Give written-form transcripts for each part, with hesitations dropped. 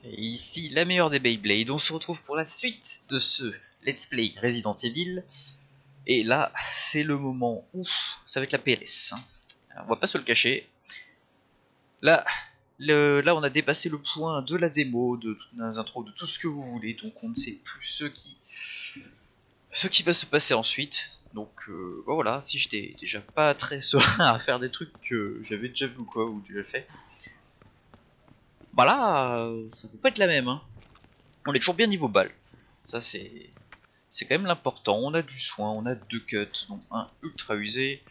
Et ici, la meilleure des Beyblade. On se retrouve pour la suite de ce Let's Play Resident Evil. Et là, c'est le moment où ça va être la PLS. Alors, on va pas se le cacher. Là, on a dépassé le point de la démo, de toutes les intros, de tout ce que vous voulez. Donc on ne sait plus ce qui va se passer ensuite. Donc bah voilà, si j'étais déjà pas très serein à faire des trucs que j'avais déjà vu ou quoi, ou déjà fait. Bah là, ça peut pas être la même. Hein. On est toujours bien niveau balle. Ça c'est quand même l'important. On a du soin, on a 2 cuts, dont un ultra usé.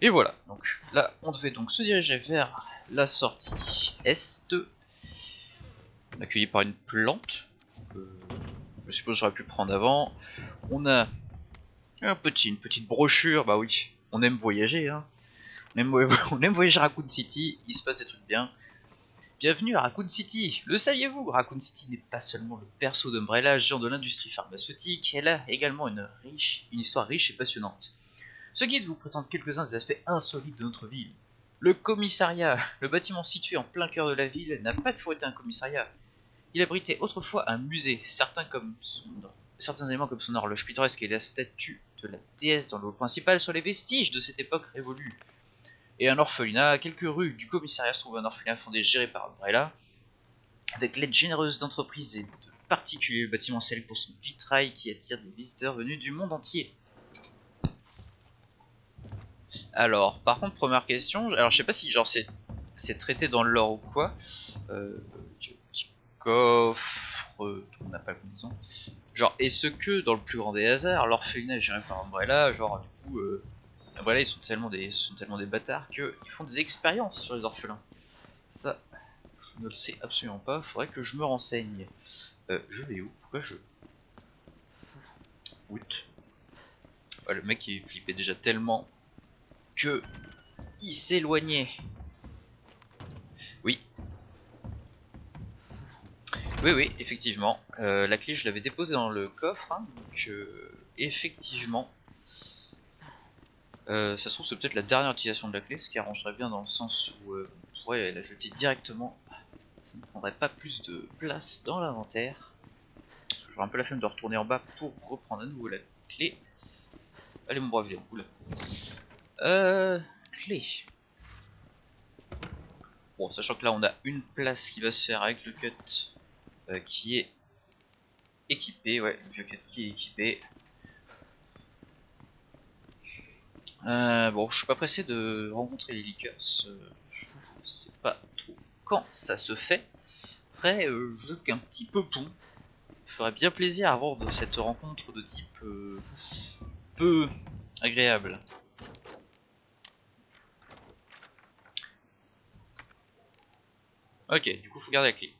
Et voilà. Donc là, on devait donc se diriger vers la sortie est. Accueilli par une plante. Je suppose que j'aurais pu prendre avant. On a une petite brochure. Bah oui, on aime voyager. Hein. On aime voyager à Raccoon City. Il se passe des trucs bien. Bienvenue à Raccoon City. Le saviez-vous? Raccoon City n'est pas seulement le berceau d'Umbrella, géant de l'industrie pharmaceutique, elle a également une histoire riche et passionnante. Ce guide vous présente quelques-uns des aspects insolites de notre ville. Le commissariat, le bâtiment situé en plein cœur de la ville, n'a pas toujours été un commissariat. Il abritait autrefois un musée, certains éléments comme son horloge pittoresque et la statue de la déesse dans le hall principal sont les vestiges de cette époque révolue. Et un orphelinat, à quelques rues du commissariat se trouve un orphelinat fondé et géré par Umbrella, avec l'aide généreuse d'entreprises et de particuliers. Le bâtiment célèbre pour son vitrail qui attire des visiteurs venus du monde entier. Alors, par contre, première question, alors je sais pas si genre c'est traité dans le lore ou quoi. Petit coffre, on n'a pas la combinaison. Genre, est-ce que dans le plus grand des hasards, l'orphelinat est géré par Umbrella, genre du coup, Umbrella ils sont tellement des bâtards qu'ils font des expériences sur les orphelins. Ça, je ne le sais absolument pas, faudrait que je me renseigne. Je vais où? Pourquoi je... Out. Ouais, le mec il flippait déjà tellement que il s'éloignait. Oui. Oui, effectivement. La clé, je l'avais déposée dans le coffre, hein, donc effectivement. Ça se trouve, c'est peut-être la dernière utilisation de la clé, ce qui arrangerait bien dans le sens où on pourrait la jeter directement. Ça ne prendrait pas plus de place dans l'inventaire. Parce que j'aurais un peu la flemme de retourner en bas pour reprendre à nouveau la clé. Allez, mon brave Léon. Oula. Clé. Bon, sachant que là, on a une place qui va se faire avec le cut qui est équipé. Ouais, le vieux cut qui est équipé. Bon, je suis pas pressé de rencontrer les leakers. Je sais pas trop quand ça se fait. Après, je vous avoue qu'un petit peu pont ferait bien plaisir avant de cette rencontre de type peu agréable. Ok, du coup, faut garder la clé.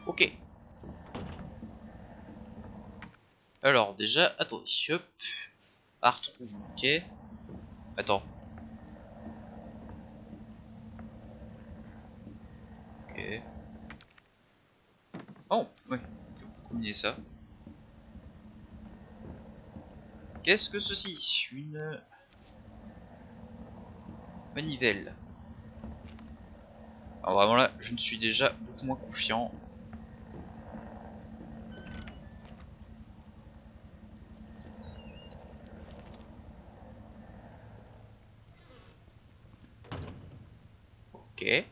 Ok. Alors, déjà, attendez, hop. Artrou, ok. Attends. Ok. Oh, ouais, on peut combiner ça. Qu'est-ce que ceci? Une manivelle. Alors vraiment là, je ne suis déjà beaucoup moins confiant. Ok.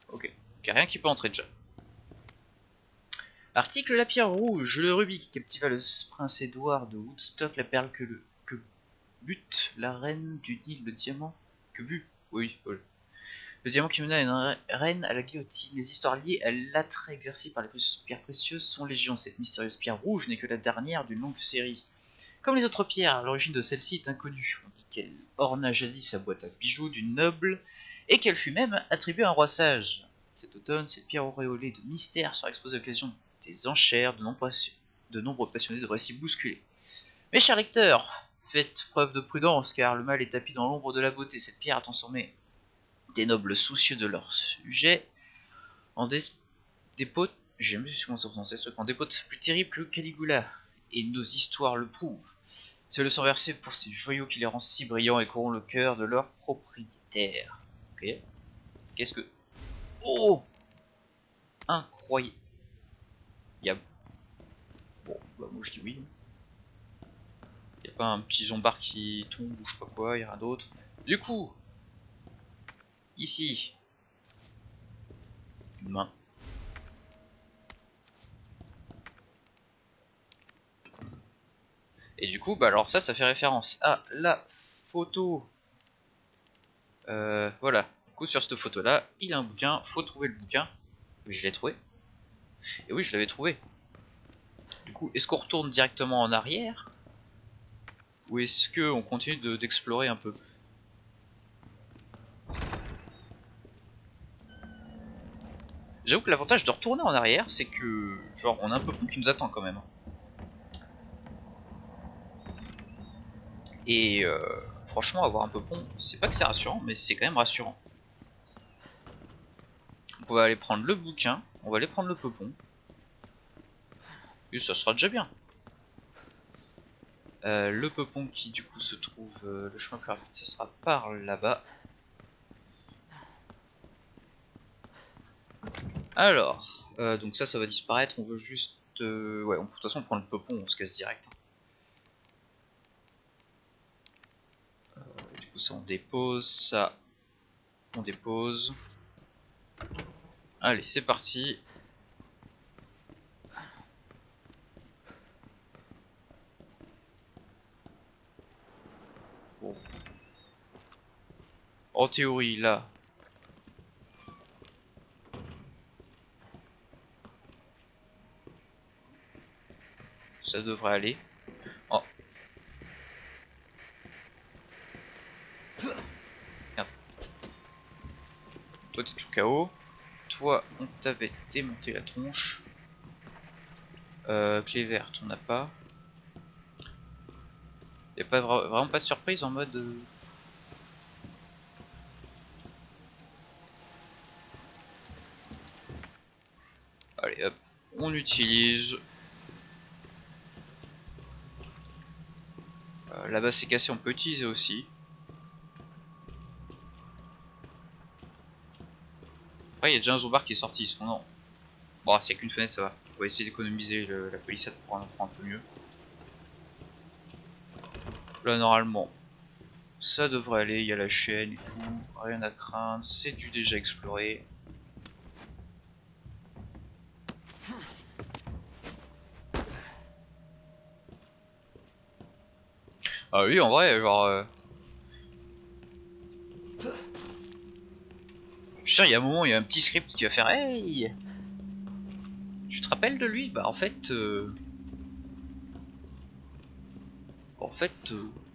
Ok. Ok, rien qui peut entrer déjà. Article la pierre rouge, le rubis qui captiva le prince Édouard de Woodstock, la perle que bute la reine du Nil, le diamant que but, oui, voilà. Le diamant qui mena une reine à la guillotine. Les histoires liées à l'attrait exercé par les pierres précieuses sont légion. Cette mystérieuse pierre rouge n'est que la dernière d'une longue série. Comme les autres pierres, l'origine de celle-ci est inconnue. On dit qu'elle orna jadis sa boîte à bijoux d'une noble et qu'elle fut même attribuée à un roi sage. Cet automne, cette pierre auréolée de mystère sera exposée à l'occasion des enchères. De nombreux passionnés devraient s'y bousculer. Mes chers lecteurs, faites preuve de prudence car le mal est tapis dans l'ombre de la beauté. Cette pierre a transformé des nobles soucieux de leur sujet en despotes. J'aime plus comment ça prononce ce truc, en despotes plus terribles que Caligula. Et nos histoires le prouvent. C'est le sang versé pour ces joyaux qui les rend si brillants et corrompt le cœur de leur propriétaire. Ok. Qu'est-ce que... Oh, incroyable. Bon, bah moi je dis oui. Y'a pas un petit zombard qui tombe ou je sais pas quoi, y'a rien d'autre. Du coup, ici, une main. Et du coup, bah alors ça fait référence à la photo. Voilà. Du coup, sur cette photo-là, il y a un bouquin. Faut trouver le bouquin. Oui, je l'ai trouvé. Et oui, je l'avais trouvé. Du coup, est-ce qu'on retourne directement en arrière? Ou est-ce qu'on continue d'explorer un peu? J'avoue que l'avantage de retourner en arrière, c'est que, genre, on a un peu qui nous attend quand même. Et franchement, avoir un peu pont, c'est pas que c'est rassurant, mais c'est quand même rassurant. Donc on va aller prendre le bouquin, on va aller prendre le peupon. Et ça sera déjà bien. Le peupon qui du coup se trouve, le chemin plus rapide, ça sera par là-bas. Alors, donc ça va disparaître, on veut juste... ouais, de toute façon on prend le peupon, on se casse direct. Du coup ça on dépose, ça on dépose. Allez, c'est parti. Bon. En théorie, là... ça devrait aller. Oh. Merde. Toi t'es toujours KO. Toi, on t'avait démonté la tronche. Clé verte, on n'a pas. Y'a pas vraiment pas de surprise en mode... Allez hop, on utilise. Là-bas c'est cassé, on peut utiliser aussi. Après il y a déjà un zombard qui est sorti, sinon non. Bon, c'est qu'une fenêtre, ça va. On va essayer d'économiser la palissade pour en faire un peu mieux. Là normalement, ça devrait aller, il y a la chaîne et tout, rien à craindre, c'est du déjà exploré. Ah oui, en vrai, genre... Je suis sûr, il y a un moment, il y a un petit script qui va faire hey, tu te rappelles de lui? Bah en fait...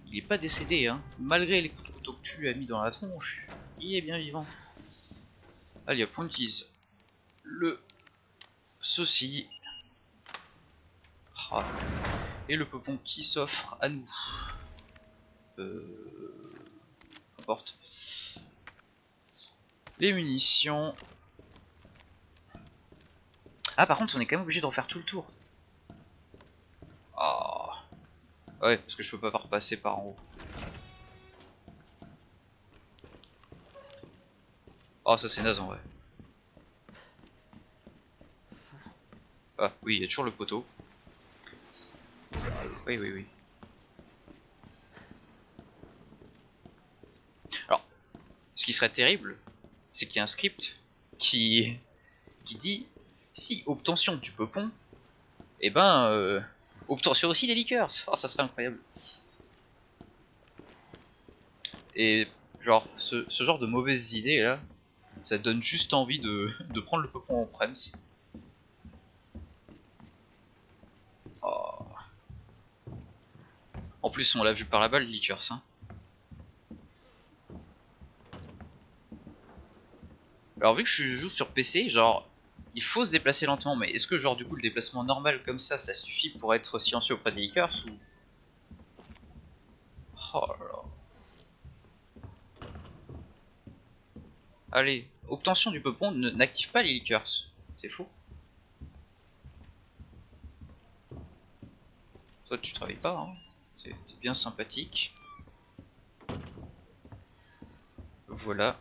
il est pas décédé, hein. Malgré les coups de couteau que tu lui as mis dans la tronche, il est bien vivant. Allez hop, on utilise le ceci. Ah. Et le peupon qui s'offre à nous. Importe. Les munitions. Ah par contre on est quand même obligé de refaire tout le tour. Ah. Ouais, parce que je peux pas repasser par en haut. Oh ça c'est naze en vrai. Ah oui, il y a toujours le poteau. Oui, oui, oui. Alors, ce qui serait terrible, c'est qu'il y a un script qui dit si obtention du peupon, et ben obtention aussi des liqueurs. Oh, ça serait incroyable. Et genre, ce genre de mauvaises idées là, ça donne juste envie de prendre le peupon en prems. Oh. En plus, on l'a vu par là-bas, le liqueurs. Hein. Alors, vu que je joue sur PC, genre, il faut se déplacer lentement, mais est-ce que, genre, du coup, le déplacement normal comme ça suffit pour être silencieux auprès des liqueurs ou... Oh là là. Allez, obtention du peupon n'active pas les liqueurs. C'est fou. Toi, tu travailles pas, hein. C'était bien sympathique. Voilà.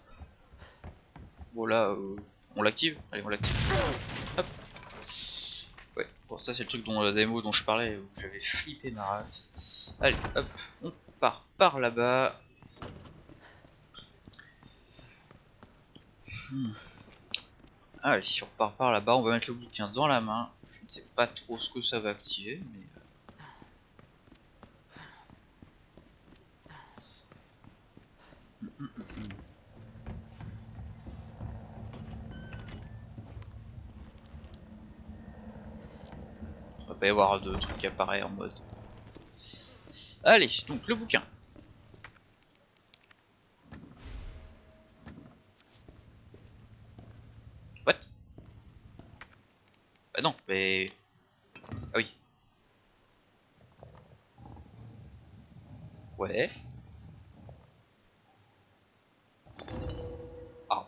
Voilà, on l'active. Allez, on l'active. Hop. Ouais, bon ça c'est le truc dont la démo dont je parlais, où j'avais flippé ma race. Allez, hop, on part par là-bas. Allez, si on repart par là-bas, on va mettre le bouquin dans la main. Je ne sais pas trop ce que ça va activer, mais... Il va pas y avoir de trucs qui apparaissent en mode... Allez, donc le bouquin. What? Bah non, mais... Ah oui. Ouais. Ah.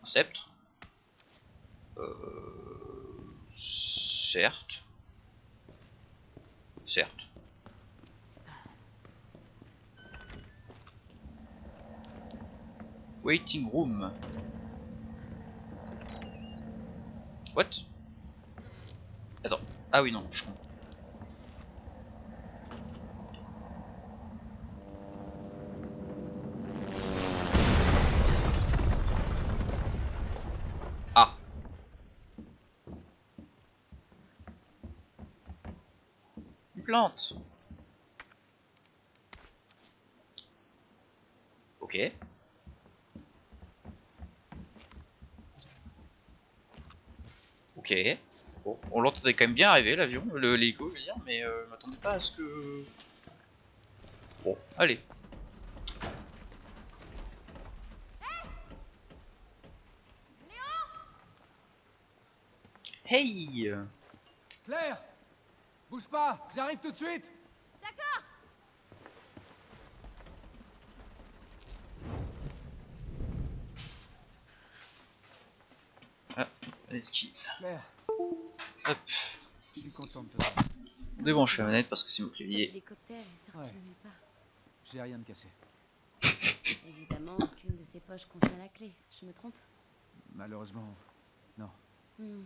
Un sceptre. Certes. Certes. Waiting room. What? Attends. Ah oui, non, je comprends. Ah. Une plante. Ok. Ok. Bon, on l'entendait quand même bien arriver, l'avion, l'hélico, je veux dire, mais je m'attendais pas à ce que... Bon, allez. Hey! Claire! Bouge pas, j'arrive tout de suite! D'accord. Ah, esquive. Claire, Hop. je suis content de te voir. On débranche la manette parce que c'est mon Cet clavier. hélicoptère est sorti Ouais. nulle part. J'ai rien de cassé. Évidemment, aucune de ces poches contient la clé. Je me trompe? Malheureusement, non. Hmm.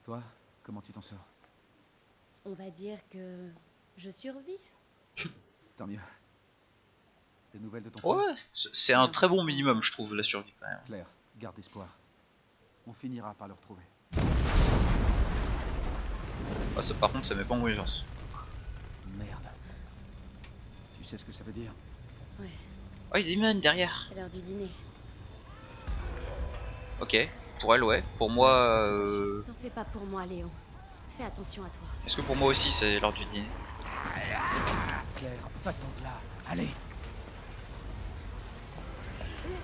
Toi, comment tu t'en sors? On va dire que je survis. Tant mieux. Des nouvelles de ton frère? Ouais, c'est un très bon minimum, je trouve, la survie quand même. Claire, garde espoir. On finira par le retrouver. Ah, ça, par contre, ça met pas en urgence. Merde. Tu sais ce que ça veut dire? Ouais, Oh, il y a des mines derrière. c'est l'heure du dîner. Ok, pour elle, ouais. Pour moi, T'en fais pas pour moi, Léon. Fais attention à toi. est-ce que pour moi aussi c'est l'heure du dîner? Claire, va-t'en de là. Allez!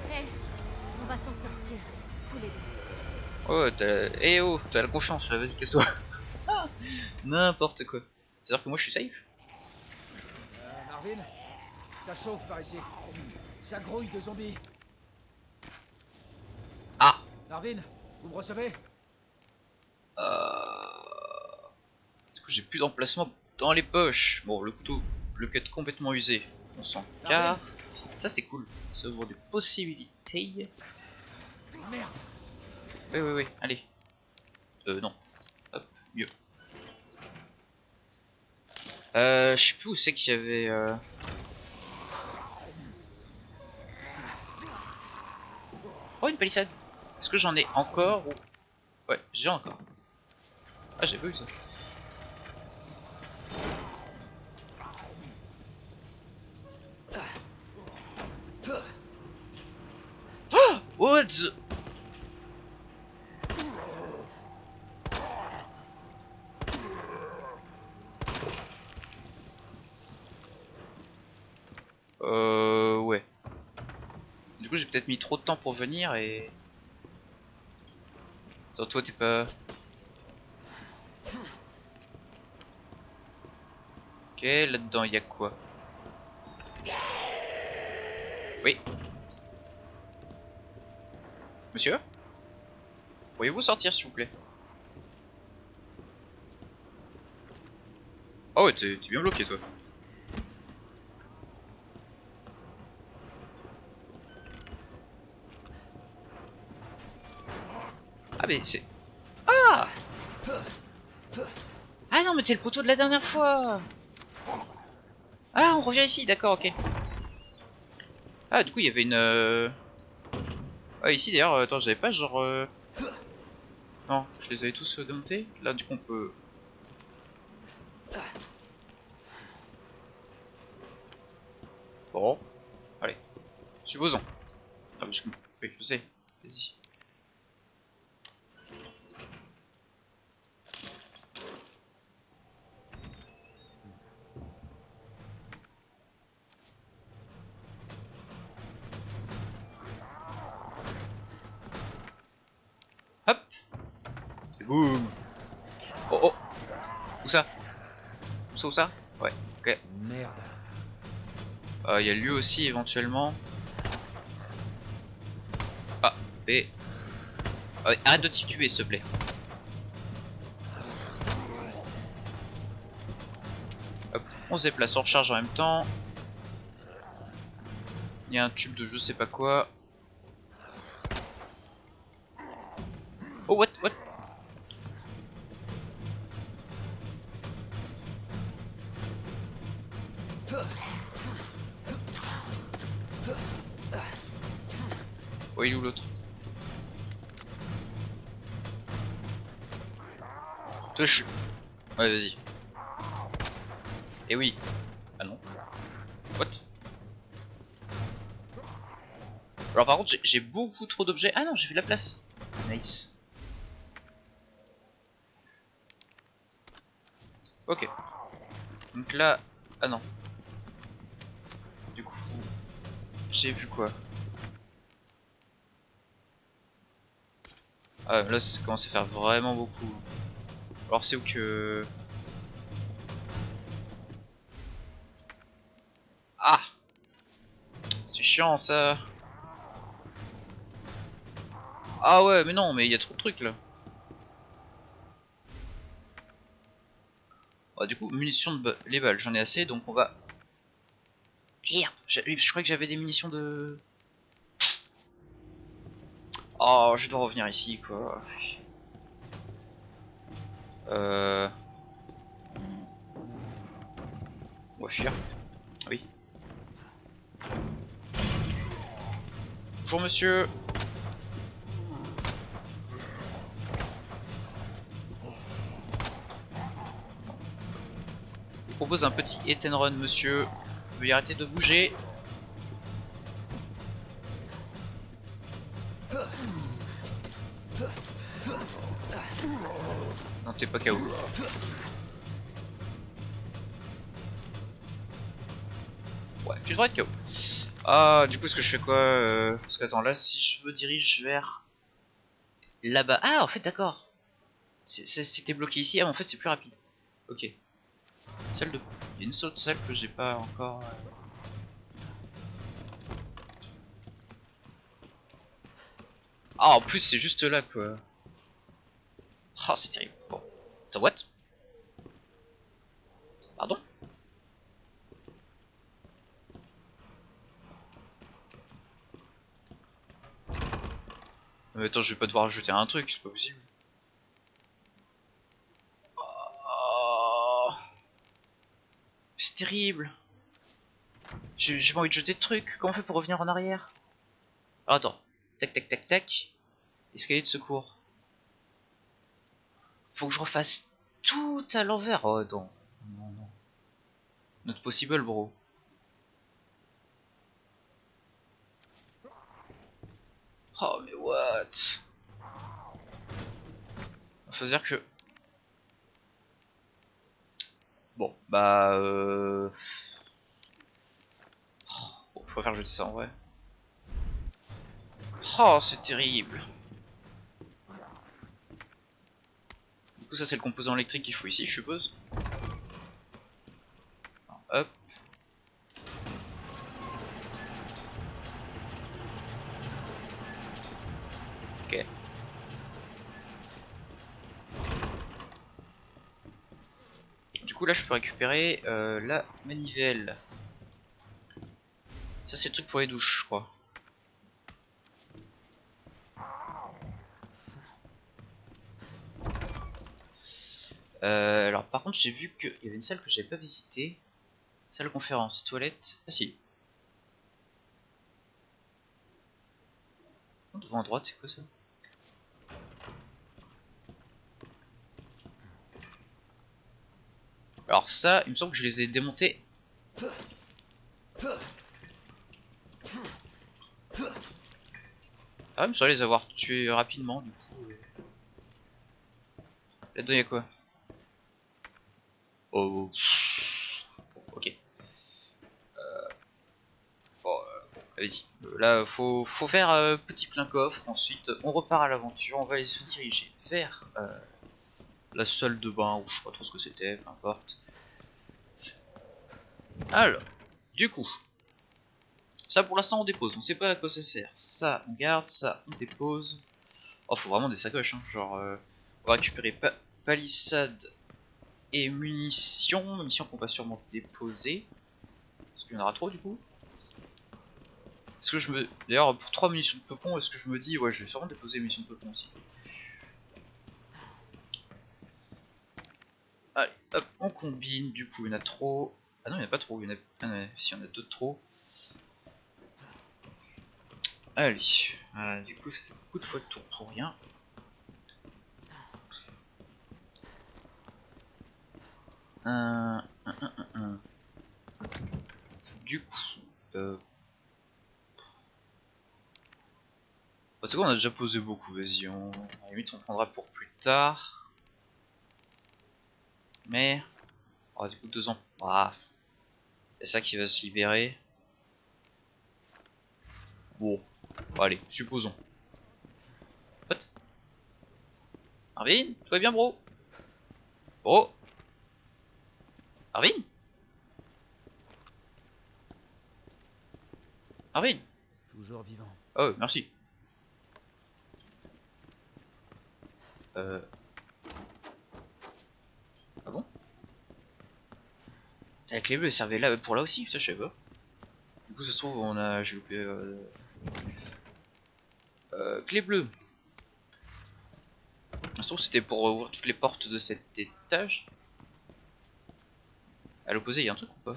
Hé, on va s'en sortir, tous les deux. Oh, eh oh, t'as la confiance là, vas-y, casse-toi. N'importe quoi. C'est-à-dire que moi je suis safe? Marvin? Ça chauffe par ici. Ça grouille de zombies. Ah! Marvin, vous me recevez? Du coup, j'ai plus d'emplacement dans les poches. Bon, le couteau, le cut complètement usé. On s'en carre. Ça c'est cool. Ça ouvre des possibilités. Merde! Oui, oui, oui, allez. Non. Hop, mieux. Je sais plus où c'est qu'il y avait... Oh, une palissade. Est-ce que j'en ai encore ou... Ouais, j'ai encore. Ah, j'ai pas eu ça. Oh, what the... Ouais. Du coup, j'ai peut-être mis trop de temps pour venir et... Attends, toi, t'es pas... Ok, là-dedans, il y a quoi? Oui. Monsieur? Pourriez-vous sortir, s'il vous plaît? Oh ouais, t'es bien bloqué toi. Ah mais c'est... Ah! Ah non mais c'est le poteau de la dernière fois. Ah on revient ici, d'accord, ok. Ah du coup il y avait une... Ah ici d'ailleurs, attends j'avais pas genre... Non, je les avais tous démontés. Là du coup on peut... Bon, allez, supposons. Ah mais oui, je sais, vas-y. Hop. Et boum. Oh oh. Où ça? Où ça, où ça? Ouais, ok. Merde. Il y a lui aussi éventuellement. Ah, et... Ah ouais, arrête de t'y tuer s'il te plaît. Hop, on se déplace, on recharge en même temps. Il y a un tube de je sais pas quoi. Oh what? Oh il est où l'autre? Toi je suis... Ouais vas-y. Et oui. Ah non. What? Alors par contre j'ai beaucoup trop d'objets. Ah non j'ai fait de la place. Nice. Ok. Donc là... Ah non. Du coup... J'ai vu quoi? Ah là ça commence à faire vraiment beaucoup. Alors c'est où que... Ah! C'est chiant ça. Ah ouais mais non mais il y a trop de trucs là. Ah, du coup munitions de les balles j'en ai assez donc on va... Merde, je croyais que j'avais des munitions de... Oh je dois revenir ici quoi. On va fuir. Oui. Bonjour monsieur. Je vous propose un petit hit and run monsieur. Veuillez arrêter de bouger. Non t'es pas KO. Ouais tu devrais être KO. Ah du coup est-ce que je fais quoi parce que attends là si je me dirige vers là-bas. Ah en fait d'accord. C'était bloqué ici. Ah mais en fait c'est plus rapide. Ok. Salle de... Il y a une autre salle que j'ai pas encore... Ah en plus c'est juste là quoi. Ah c'est terrible. Bon. Attends what? Pardon? Mais attends je vais pas devoir ajouter un truc, c'est pas possible. Oh, c'est terrible. J'ai pas envie de jeter de trucs. Comment on fait pour revenir en arrière? Alors attends. Tac tac tac tac. Escalier de secours. Faut que je refasse tout à l'envers. Oh non. Non non. Not possible bro. Oh mais what? Faut dire que... Bon bah bon, je préfère jeter ça en vrai. Oh c'est terrible. Du coup ça c'est le composant électrique qu'il faut ici je suppose. Hop. Ok. Du coup là je peux récupérer la manivelle. Ça c'est le truc pour les douches je crois. Alors par contre j'ai vu qu'il y avait une salle que j'avais pas visitée. Salle conférence, toilette. Ah si. Devant à droite c'est quoi ça? Alors ça il me semble que je les ai démontés. Ah il me semble les avoir tués rapidement du coup. Là-dedans y'a quoi? Oh. Ok. Bon, vas-y. Là, faut faire petit plein coffre. Ensuite, on repart à l'aventure. On va aller se diriger vers la salle de bain, ou je sais pas trop ce que c'était, peu importe. Alors, du coup, ça pour l'instant on dépose. On sait pas à quoi ça sert. Ça, on garde. Ça, on dépose. Oh, faut vraiment des sacoches. Hein. Genre, on va récupérer palissade et munitions. Munitions qu'on va sûrement déposer. Parce qu'il y en aura trop du coup. Est-ce que je me. D'ailleurs, pour 3 munitions de peupon, est-ce que je me dis, ouais, je vais sûrement déposer les munitions de peupon aussi. Allez, hop, on combine. Du coup, il y en a trop. Ah non, il n'y en a pas trop. Il y en a. Ah non, si, il y en a 2 de trop. Allez, voilà, du coup, ça fait beaucoup de fois de tour pour rien. Du coup, c'est quoi, on a déjà posé beaucoup, vas-y, à la limite on prendra pour plus tard. Mais, oh, du coup 2 ans, ah, c'est ça qui va se libérer. Bon, allez, supposons. What? Marvin, tout va bien bro? Bro? Marvin? Marvin? Toujours vivant. Oh, merci. Ah bon? La clé bleue elle servait là pour là aussi, putain je sais pas. Du coup ça se trouve on a. J'ai loupé clé bleue. Ça se trouve c'était pour ouvrir toutes les portes de cet étage. À l'opposé y'a un truc ou pas?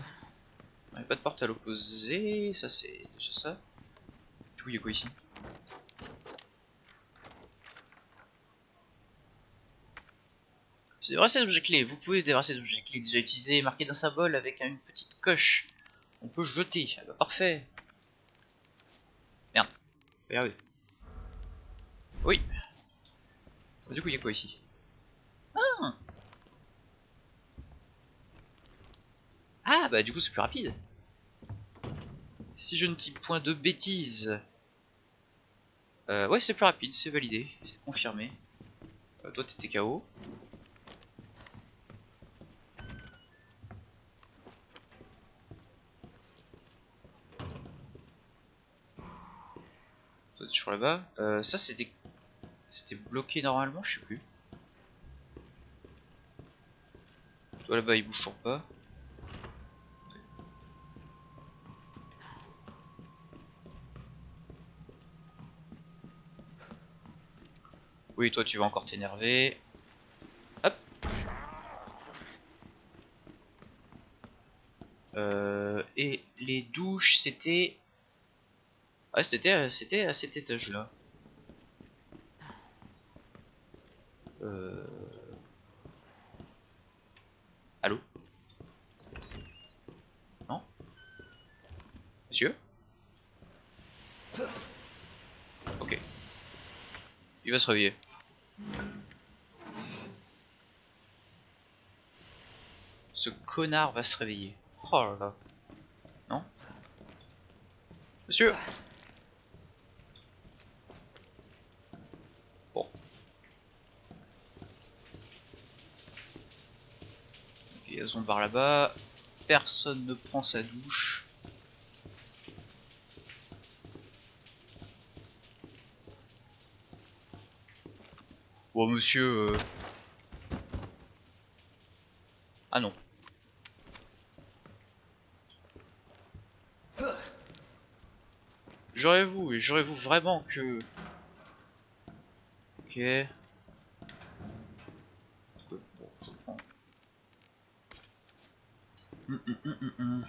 Il n'y a pas de porte à l'opposé, ça c'est déjà ça. Du coup y'a quoi ici? C'est débarrasser des objets clés. Vous pouvez débarrasser des objets clés déjà utilisés, marqués d'un symbole avec une petite coche. On peut jeter. Ah bah parfait. Merde. Regardez. Oui. Du coup, il y a quoi ici? Ah. Ah bah du coup c'est plus rapide. Si je ne dis point de bêtises. Ouais c'est plus rapide, c'est validé, c'est confirmé. Toi t'étais KO. Toi t'es toujours là-bas. Ça c'était bloqué normalement, je sais plus. Toi là-bas il bouge toujours pas. Oui toi tu vas encore t'énerver. Hop. Et les douches c'était... Ah c'était à cet étage là. Allô? Non? Monsieur? Ok. Il va se réveiller. Ce connard va se réveiller. Oh là là. Non? Monsieur? Bon. Ok, il y a Zombar là-bas. Personne ne prend sa douche. Bon, monsieur... Ah non. jurez-vous vraiment que... Ok. Bon, je prends. Hum.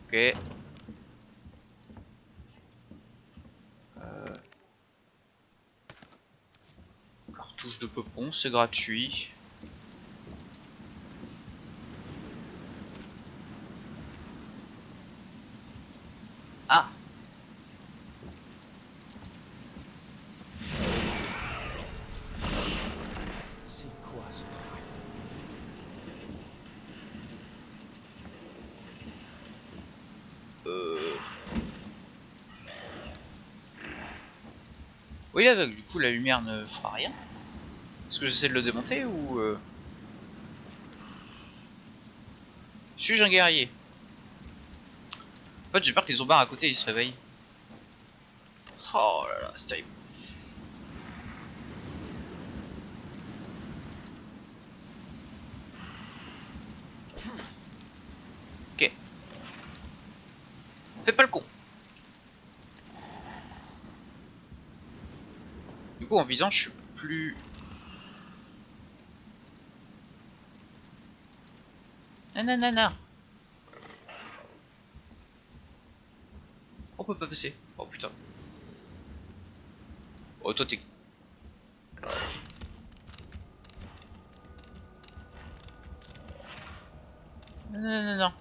Ok. Cartouche de peupon, c'est gratuit. Ah! C'est quoi ce truc? Oui, il est aveugle, du coup la lumière ne fera rien. Est-ce que j'essaie de le démonter ou... Suis-je un guerrier? En fait, j'ai peur que les zombards à côté ils se réveillent. Oh là là, c'est terrible. Ok. Fais pas le con. Du coup, en visant, je suis plus... Nanana. On peut pas passer. Oh putain. Oh, toi t'es... Non.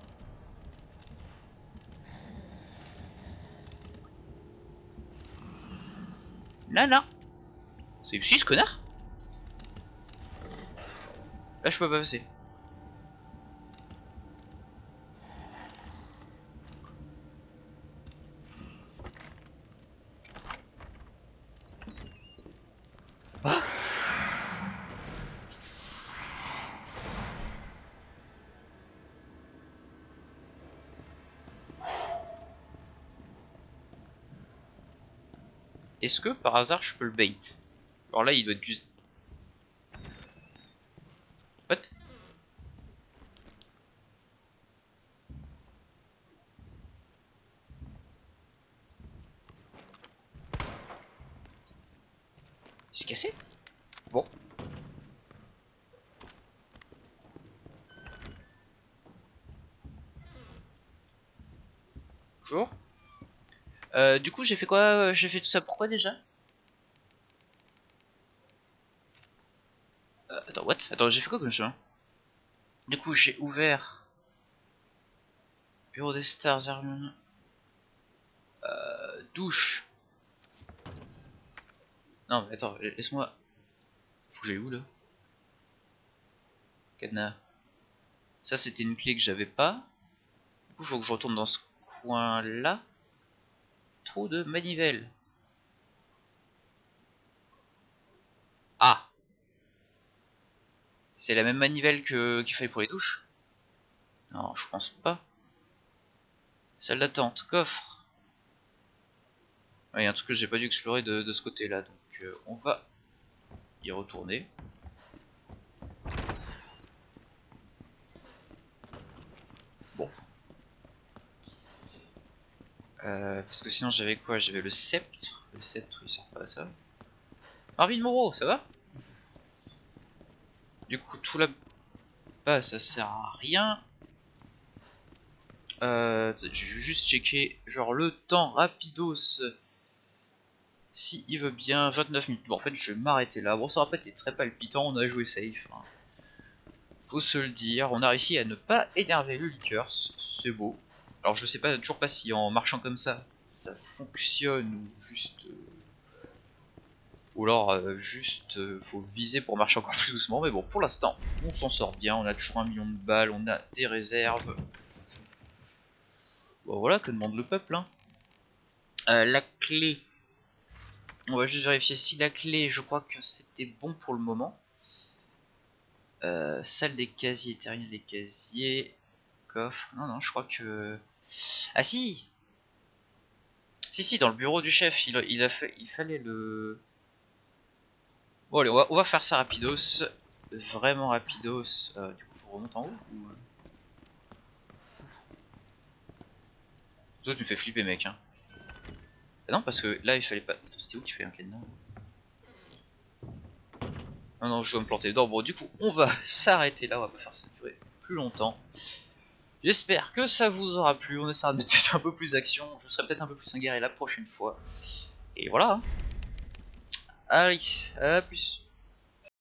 Non. C'est si ce connard? Là, je peux pas passer. Ah. Est-ce que par hasard je peux le bait? Alors là, il doit être juste... What? Il s'est cassé? Bon. Bonjour. Du coup, j'ai fait quoi? J'ai fait tout ça pourquoi déjà? Attends, what? Attends, j'ai fait quoi comme chemin? Du coup, j'ai ouvert... Bureau des stars, Hermione. Douche. Non, mais attends, laisse-moi... Faut que j'aille où, là? Cadenas. Ça, c'était une clé que j'avais pas. Du coup, faut que je retourne dans ce coin-là. Trou de manivelle. Ah! C'est la même manivelle que qu'il fallait pour les douches? Non, je pense pas. Salle d'attente, coffre. Ouais, y a un truc que j'ai pas dû explorer de ce côté-là, donc on va y retourner. Bon. Parce que sinon j'avais quoi? J'avais le sceptre. Le sceptre, il sert pas à ça. Marvin Moreau, ça va? Du coup, tout là-bas, ça sert à rien. J'ai juste checké genre le temps rapidos. Si il veut bien, 29 minutes. Bon, en fait, je vais m'arrêter là. Bon, ça aura pas été très palpitant, on a joué safe. Hein. Faut se le dire, on a réussi à ne pas énerver le Lickers, c'est beau. Alors, je sais pas, toujours pas si en marchant comme ça fonctionne ou juste. Ou alors, juste, faut viser pour marcher encore plus doucement. Mais bon, pour l'instant, on s'en sort bien. On a toujours 1 million de balles, on a des réserves. Bon, voilà, que demande le peuple, hein. La clé. On va juste vérifier si la clé, je crois que c'était bon pour le moment. Salle des casiers, terminal des casiers, coffre. Non, je crois que... Ah si! Si, dans le bureau du chef, il fallait le... Bon allez, on va faire ça rapidos. vraiment rapidos. Du coup, je remonte en haut ou... Toi, tu me fais flipper, mec. Hein. Ah non, parce que là, il fallait pas. Attends, c'était où qui fait un cadenas? Non, non, je dois me planter. Non, bon, du coup, on va s'arrêter là. On va pas faire ça durer plus longtemps. J'espère que ça vous aura plu. On essaiera de mettre un peu plus d'action. Je serai peut-être un peu plus guerrier la prochaine fois. Et voilà. Allez, à plus.